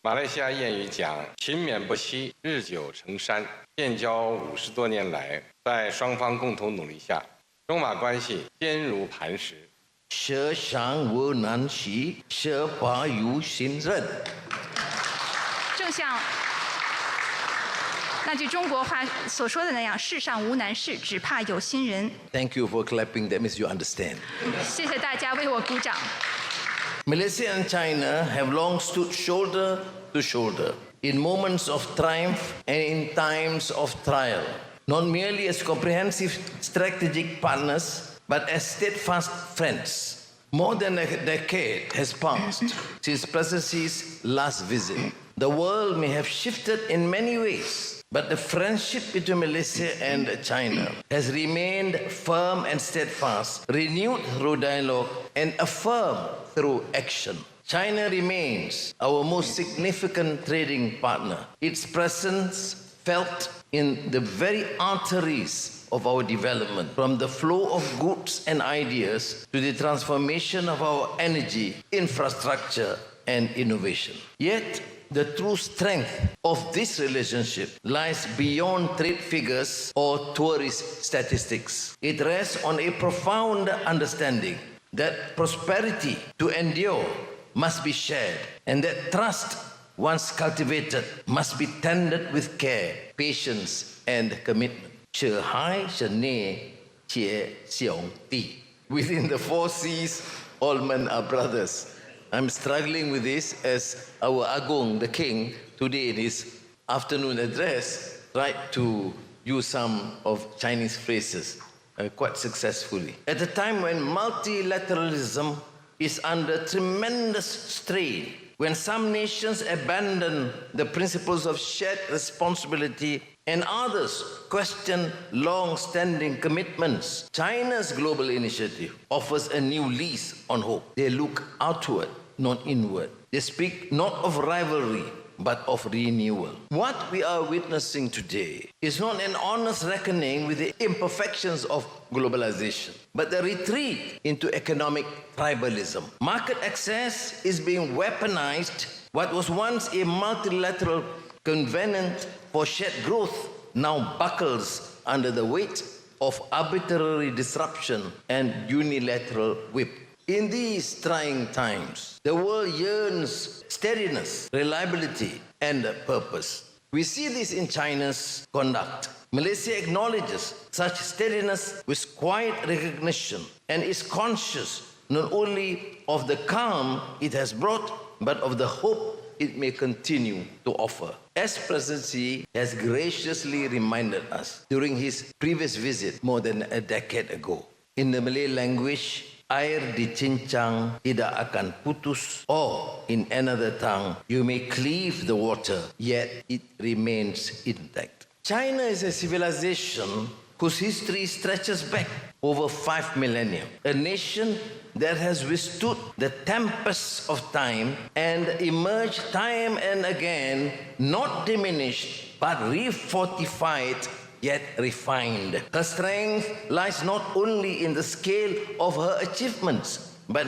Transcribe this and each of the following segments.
马来西亚谚语讲“勤勉不息，日久成山”。建交50多年来，在双方共同努力下，中马关系坚如磐石。世上无难事，只怕有心人。正像那句中国话所说的那样，世上无难事，只怕有心人。Thank you for clapping. That means you understand. 谢谢大家为我鼓掌。Malaysia and China have long stood shoulder to shoulder in moments of triumph and in times of trial, not merely as comprehensive strategic partners, but as steadfast friends. More than a decade has passed since President Xi's last visit. The world may have shifted in many ways, but the friendship between Malaysia and China has remained firm and steadfast, renewed through dialogue and affirmed through action. China remains our most significant trading partner. Its presence felt in the very arteries of our development, from the flow of goods and ideas to the transformation of our energy, infrastructure, and innovation. Yet, the true strength of this relationship lies beyond trade figures or tourist statistics. It rests on a profound understanding that prosperity to endure must be shared, and that trust, once cultivated, must be tended with care, patience, and commitment. Within the 4 C's, all men are brothers. I'm struggling with this as our Agong, the king, today in his afternoon address, tried to use some of Chinese phrases quite successfully. At a time when multilateralism is under tremendous strain, when some nations abandon the principles of shared responsibility and others question long-standing commitments, China's global initiative offers a new lease on hope. They look outward, not inward. They speak not of rivalry, but of renewal. What we are witnessing today is not an honest reckoning with the imperfections of globalization, but the retreat into economic tribalism. Market access is being weaponized. What was once a multilateral covenant for shared growth now buckles under the weight of arbitrary disruption and unilateral whip. In these trying times, the world yearns steadiness, reliability, and purpose. We see this in China's conduct. Malaysia acknowledges such steadiness with quiet recognition and is conscious not only of the calm it has brought, but of the hope it may continue to offer. As President Xi has graciously reminded us during his previous visit more than a decade ago, in the Malay language, air dicincang tidak akan putus, or in another tongue, you may cleave the water, yet it remains intact. China is a civilization whose history stretches back over 5 millennia, a nation that has withstood the tempests of time and emerged time and again, not diminished, but refortified, yet refined. Her strength lies not only in the scale of her achievements, but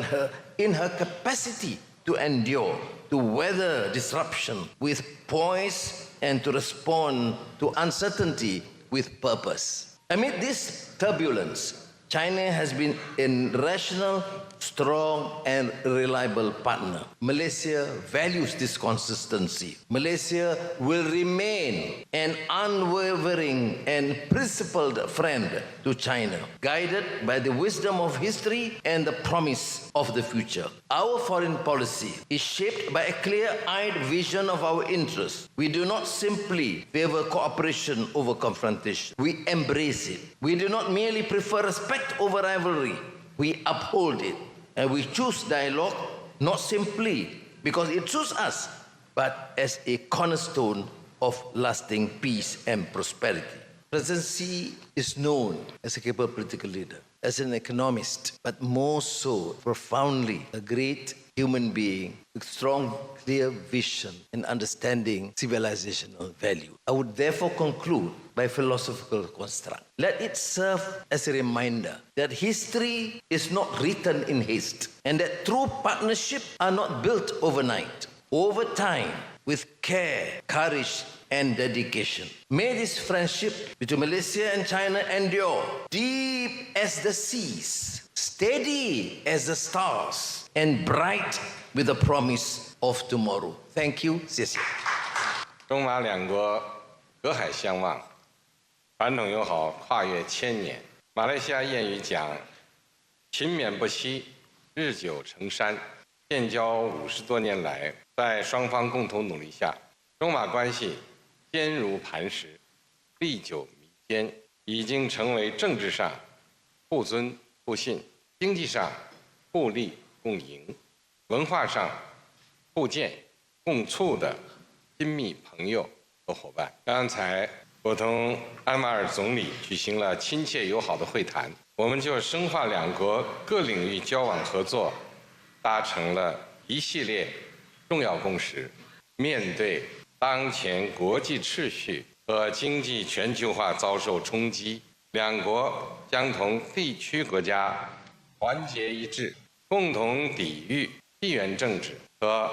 in her capacity to endure, to weather disruption with poise, and to respond to uncertainty with purpose. Amid this turbulence, China has been a rational, strong, and reliable partner. Malaysia values this consistency. Malaysia will remain an unwavering and principled friend to China, guided by the wisdom of history and the promise of the future. Our foreign policy is shaped by a clear-eyed vision of our interests. We do not simply favor cooperation over confrontation. We embrace it. We do not merely prefer respect over rivalry. We uphold it. And we choose dialogue not simply because it suits us, but as a cornerstone of lasting peace and prosperity. President Xi is known as a capable political leader, as an economist, but more so, profoundly, a great human being with strong, clear vision and understanding civilizational value. I would therefore conclude by philosophical construct. Let it serve as a reminder that history is not written in haste and that true partnerships are not built overnight. Over time, with care, courage, and dedication. May this friendship between Malaysia and China endure deep as the seas, steady as the stars, and bright with the promise of tomorrow. Thank you. 谢谢。中马两国隔海相望，传统友好跨越千年。马来西亚谚语讲：“勤勉不息，日久成山。”建交50多年来，在双方共同努力下，中马关系坚如磐石，历久弥坚，已经成为政治上互尊互信，经济上互利共赢，文化上互鉴共促的亲密朋友和伙伴。刚才我同安瓦尔总理举行了亲切友好的会谈，我们就深化两国各领域交往合作达成了一系列重要共识。面对当前国际秩序和经济全球化遭受冲击，两国将同地区国家团结一致，共同抵御地缘政治和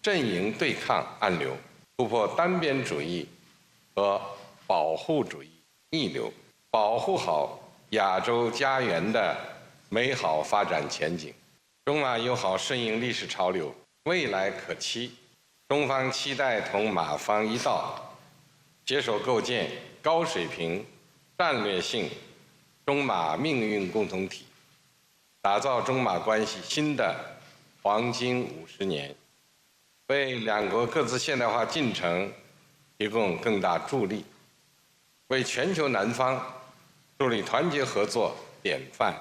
阵营对抗暗流，突破单边主义和保护主义逆流，保护好亚洲家园的美好发展前景。中马友好顺应历史潮流，未来可期。中方期待同马方一道，携手构建高水平、战略性中马命运共同体，打造中马关系新的黄金50年，为两国各自现代化进程提供更大助力，为全球南方树立团结合作典范，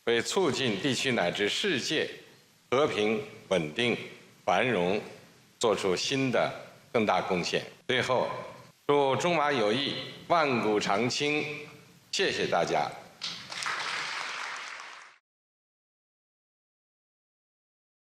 为促进地区乃至世界和平、稳定、繁荣做出新的更大贡献。最后，祝中马友谊万古长青！谢谢大家。